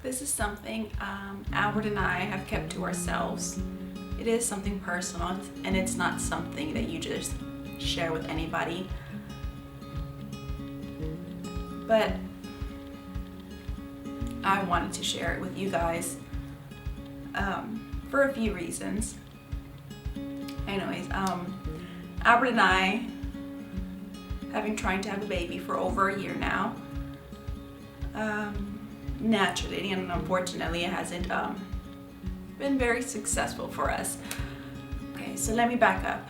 This is something Albert and I have kept to ourselves. It is something personal, and it's not something that you just share with anybody. But I wanted to share it with you guys for a few reasons. Anyways, Albert and I have been trying to have a baby for over a year now. Naturally and unfortunately, it hasn't been very successful for us. Okay, so let me back up.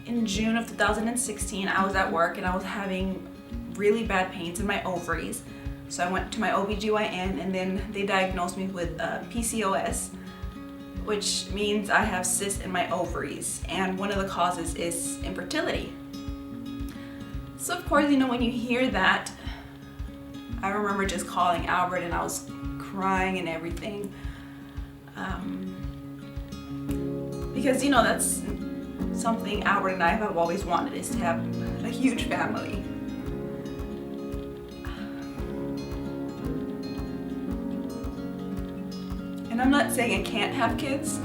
In June of 2016, I was at work and I was having really bad pains in my ovaries. So I went to my OBGYN and then they diagnosed me with PCOS, which means I have cysts in my ovaries, and one of the causes is infertility. So of course, when you hear that, I remember just calling Albert and I was crying and everything. Because that's something Albert and I have always wanted, is to have a huge family. And I'm not saying I can't have kids,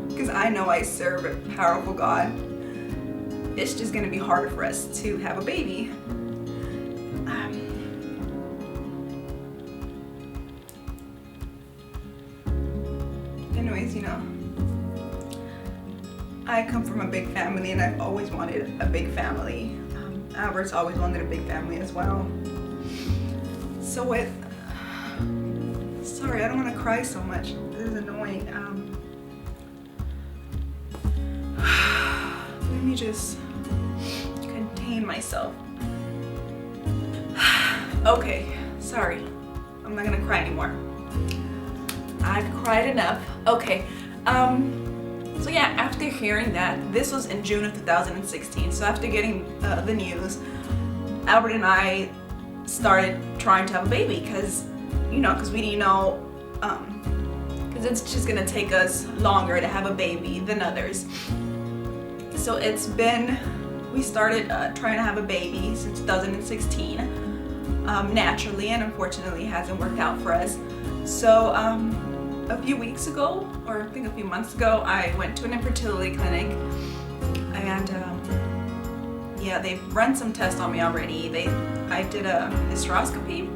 because I know I serve a powerful God. It's just going to be harder for us to have a baby. Anyways, I come from a big family and I've always wanted a big family. Albert's always wanted a big family as well. So sorry, I don't want to cry so much. This is annoying. Let me just contain myself. Okay, sorry. I'm not gonna cry anymore. I've cried enough. Okay. So yeah, after hearing that, this was in June of 2016. So after getting the news, Albert and I started trying to have a baby because we didn't know, because it's just gonna take us longer to have a baby than others. So we started trying to have a baby since 2016, naturally, and unfortunately it hasn't worked out for us. So a few weeks ago, or I think a few months ago, I went to an infertility clinic, and yeah, they've run some tests on me already. I did a hysteroscopy,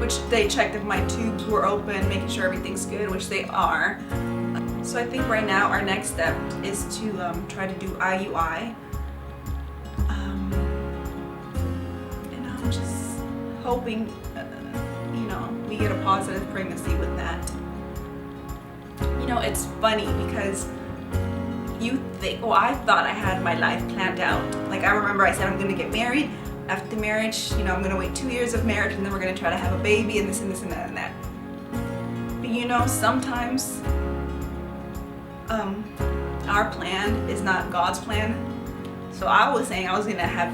which they checked if my tubes were open, making sure everything's good, which they are. So I think right now our next step is to try to do IUI. And I'm just hoping we get a positive pregnancy with that. It's funny because I thought I had my life planned out. Like, I remember I said I'm gonna get married. After marriage, I'm gonna wait 2 years of marriage, and then we're gonna try to have a baby, and this and this and that and that. But sometimes our plan is not God's plan. So I was saying I was gonna have,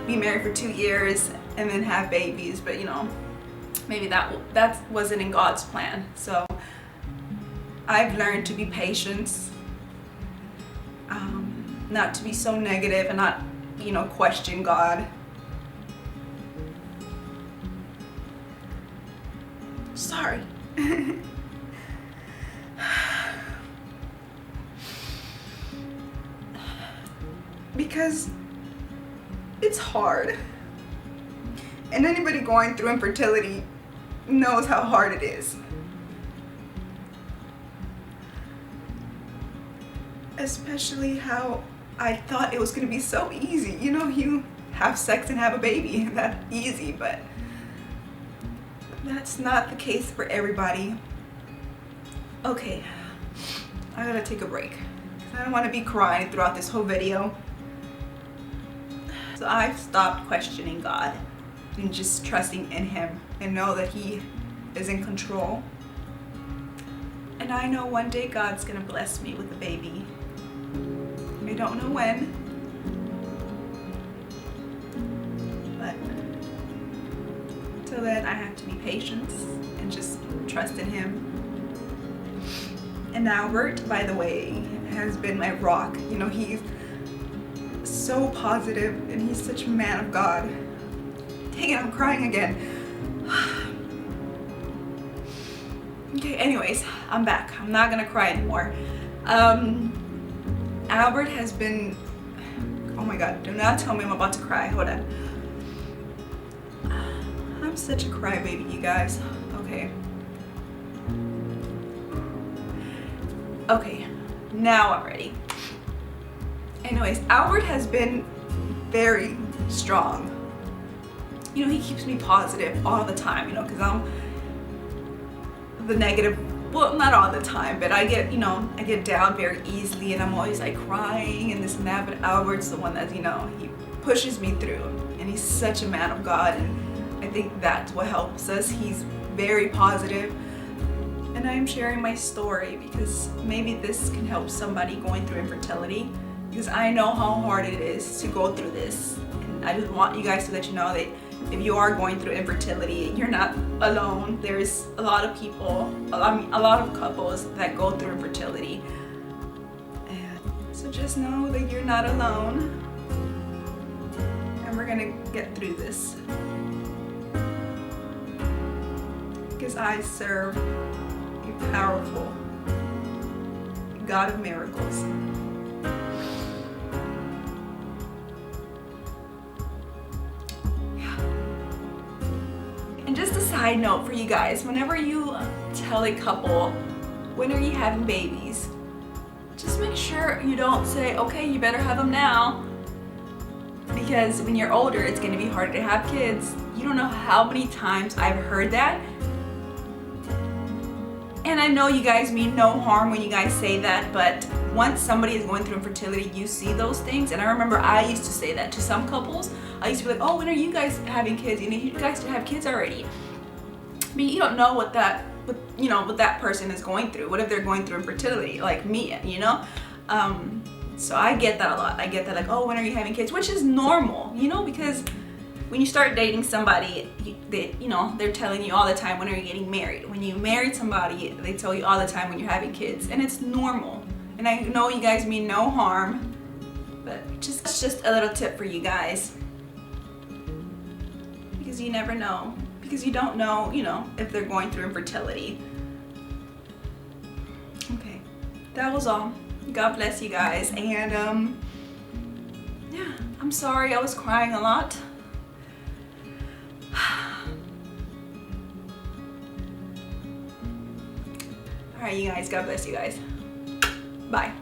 be married for 2 years and then have babies, but maybe that wasn't in God's plan. So I've learned to be patient, not to be so negative and not, question God. Sorry. Because it's hard. And anybody going through infertility knows how hard it is. Especially how I thought it was going to be so easy. You have sex and have a baby. That's easy, but that's not the case for everybody. Okay, I gotta take a break, because I don't want to be crying throughout this whole video. So I've stopped questioning God and just trusting in Him and know that He is in control. And I know one day God's gonna bless me with a baby. I don't know when, but till then I have to be patient and just trust in Him. And Albert, by the way, has been my rock. He's so positive and he's such a man of God. Dang it, I'm crying again. Okay, anyways, I'm back. I'm not gonna cry anymore. Albert has been, oh my god, do not tell me I'm about to cry. Hold on. I'm such a crybaby, you guys. Okay. Okay, now I'm ready. Anyways, Albert has been very strong. You know, he keeps me positive all the time, you know, because I'm the negative, well, not all the time, but I get, you know, I get down very easily and I'm always like crying and this and that, but Albert's the one that, you know, he pushes me through, and he's such a man of God, and I think that's what helps us. He's very positive, and I'm sharing my story because maybe this can help somebody going through infertility, because I know how hard it is to go through this, and I just want you guys to let you know that if you are going through infertility, you're not alone. There's a lot of people, a lot of couples that go through infertility, and so just know that you're not alone, and we're gonna get through this, because I serve a powerful God of miracles. And just a side note for you guys, whenever you tell a couple, when are you having babies, just make sure you don't say, okay, you better have them now, because when you're older, it's going to be harder to have kids. You don't know how many times I've heard that. And I know you guys mean no harm when you guys say that, but once somebody is going through infertility, you see those things. And I remember I used to say that to some couples. I used to be like, oh, when are you guys having kids? You know, you guys should have kids already. I mean, you don't know what that person is going through. What if they're going through infertility, like me, you know? So I get that a lot. I get that, like, oh, when are you having kids? Which is normal, you know, because when you start dating somebody, they're telling you all the time, when are you getting married? When you marry somebody, they tell you all the time when you're having kids, and it's normal. And I know you guys mean no harm, but just a little tip for you guys, because you never know, because you don't know, you know, if they're going through infertility. Okay, that was all. God bless you guys, and yeah, I'm sorry I was crying a lot. Alright, you guys, God bless you guys. Bye.